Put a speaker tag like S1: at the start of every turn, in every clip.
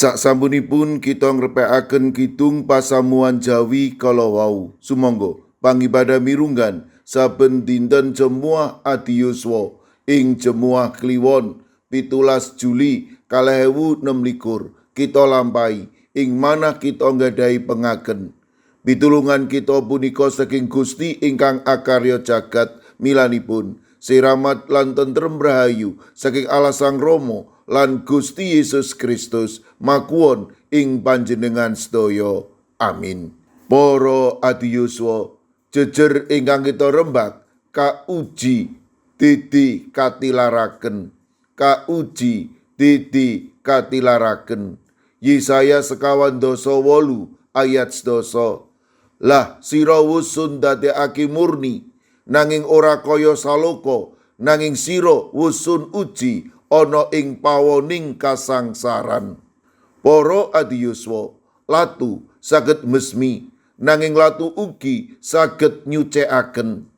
S1: Saksampunipun kita ngrepekaken kidung pasamuan Jawi kala wau. Sumangga pangibadah mirunggan saben dinten Jemuah Adiyuswa ing Jemuah Kliwon 17 Juli 2026 kita lampahi ing manah kita nggadahi pengaken. Pitulungan kita punika saking Gusti ingkang akarya jagat milanipun siramat lan tentrem rahayu saking Allah Sang Rama lan Gusti Yesus Kristus makuwon ing panjenengan sedaya. Amin. Para adiyuswa, jejer ingkang kita rembak kauji didi katilaraken. Kauji didi katilaraken. Yesaya 58 ayat 11. Lah sira wus ndadekake murni nanging ora kaya saloko, nanging sira wus uji ana ing pawoning kasangsaran. Para adiyuswa, latu saged mesmi nanging latu ugi saged nyucèkaken.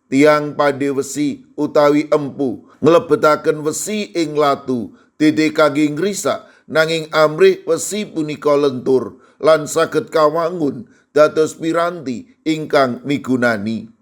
S1: Tiang pandhe wesi utawi empu nglebetaken wesi ing latu dede kangge ngrisak nanging amrih wesi punika lentur lan saged kawangun dados piranti ingkang migunani.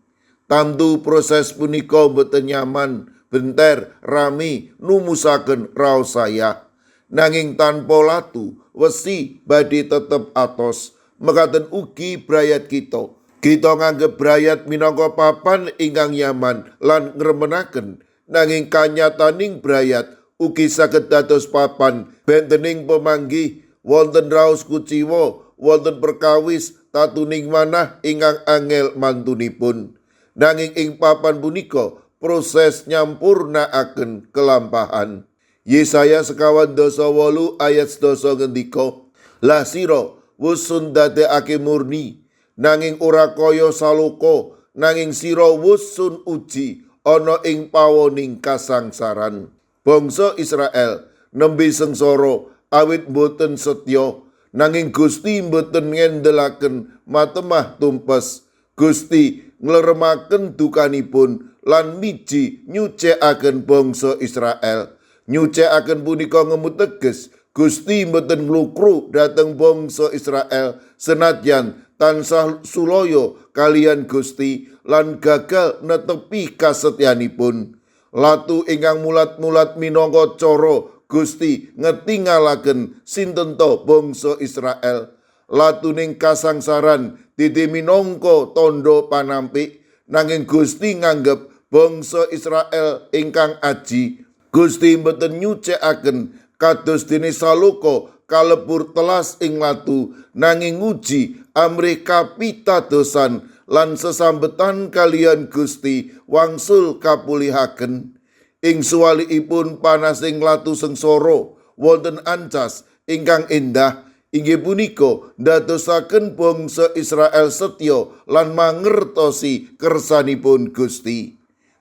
S1: Tamtu proses punika boten nyaman, benter, rami, numusaken raos saya. Nanging tanpa latu, wesi badhe tetep atos. Mekaten ugi brayat kita. Kita nganggep brayat minangka papan ingkang nyaman lan ngremenaken. Nanging kanyataning brayat ugi saged dados papan bentening pemanggih, wonten raos kuciwa, wonten perkawis, tatuning manah ingkang angel mantunipun. Nanging ing papan punika proses nyampurnakaken kelampahan. Yesaya 58 ayat 11 ngendika, lah sira wus ndadekake murni nanging ora kaya saloko, nanging sira wus uji ana ing pawoning kasangsaran. Bangsa Israel nembe sengsara awit boten setya, nanging Gusti boten ngendelaken matemah tumpes. Gusti ngleremaken dukanipun lan miji nyucèkaken bangsa Israel. Nyucèkaken punika ngemu teges Gusti mboten nglukru dhateng bangsa Israel senadyan tansah sulaya kalian Gusti lan gagal netepi kasetyanipun. Latu ingkang mulat-mulat minangka cara Gusti ngetingalaken sinten ta bangsa Israel. Latuning kasangsaran dadi minangka tandha panampik, nanging Gusti nganggep bangsa Israel ingkang aji. Gusti mboten nyucèkaken kados dene saloko kalebur telas ing latu, nanging nguji amrih kapitadosan lan sesambetan kalian Gusti wangsul kapulihaken. Ing suwalikipun panasing latu sengsara wonten ancas ingkang endah, inggih punika ndadosaken bangsa Israel setya lan mangertosi kersanipun Gusti.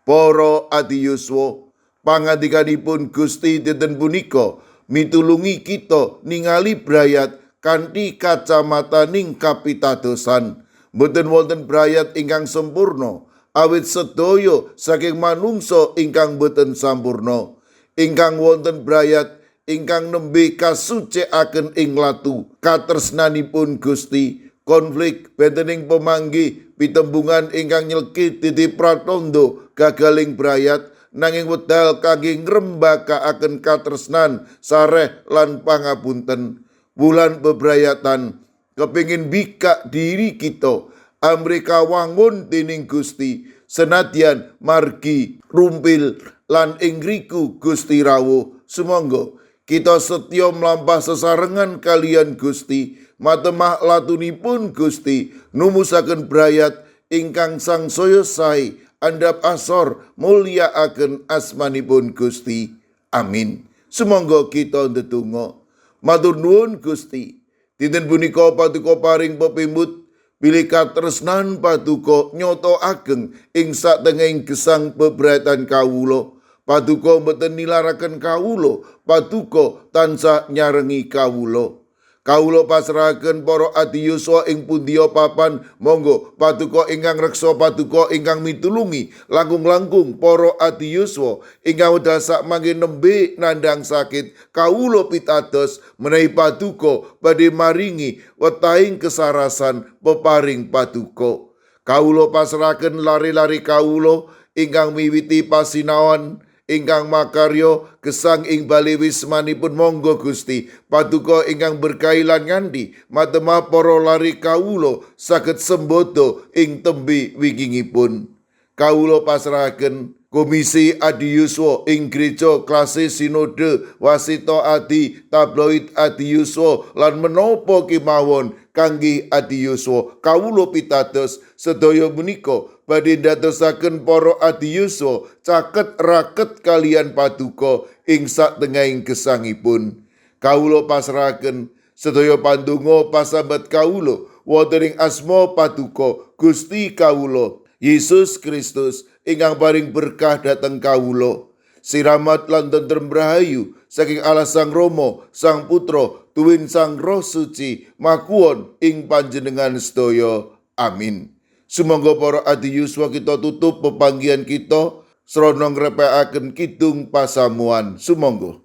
S1: Para adiyuswa, pangandikanipun Gusti dinten punika mitulungi kita ningali brayat kanthi kacamataning kapitadosan. Boten wonten brayat ingkang sempurna, awit sedaya saking manungsa ingkang boten sampurna. Ingkang wonten brayat ingkang nembe kasucèkaken ing latu katresnanipun Gusti. Konflik bentening pemanggih, pitembungan ingkang nyelkit dadi pratandha gagaling brayat, nanging wedal kangge ngrembakakaken katresnan sareh lan pangapunten. Wulan bebrayatan kepingin bikak diri kita amrih kawangun dening Gusti senadyan margi rumpil lan ing ngriku Gusti rawuh. Sumangga kita setya mlampah sesarengan kalian Gusti, matemah latunipun Gusti numusaken brayat ingkang sangsaya sae andhap asor mulyakaken asmanipun Gusti. Amin. Sumangga kita ndedonga. Matur nuwun Gusti, dinten punika paduka paring pepimbut bilih katresnan paduka nyata ageng ing satengahing gesang bebrayatan kawula. Paduka mboten nilaraken kawula, paduka tansah nyarengi kawula. Kawula pasrahaken para adiyuswa ing pundiya papan, monggo paduka ingkang reksa paduka ingkang mitulungi langkung-langkung para adiyuswa ingkang wedal sak mangke nembe nandhang sakit. Kawula pitados menawi paduka badhe maringi wetahing kesarasan peparing paduka. Kawula pasrahaken lare-lare kawula ingkang miwiti pasinaon ingkang makarya gesang ing bali wismanipun, monggo Gusti paduka ingkang berkahi lan ngandi matema para lare kawula saged sembodo ing tembe wingingipun. Kawula pasrahaken Komisi Adiyuswa ing Gereja Klase Sinode Wasita Adi Tabloid Adiyuswa lan menapa kemawon kangge adiyuswa. Kawula pitados sedaya menika badhe ndadosaken para adiyuswa caket raket kalian paduka ing satengahing gesangipun. Kawula pasrahaken sedaya pandonga pasabat kawula wonten ing asma paduka Gusti kawula Yesus Kristus ingkang paring berkah dhateng kawula. Siramat lan tentrem rahayu saking Allah Sang Rama, Sang Putra, tuwin Sang Roh Suci makuwon ing panjenengan sedaya. Amin. Sumangga para adiyuswa kita tutup pepanggihan kita srana ngrepekaken kidung pasamuan. Sumangga.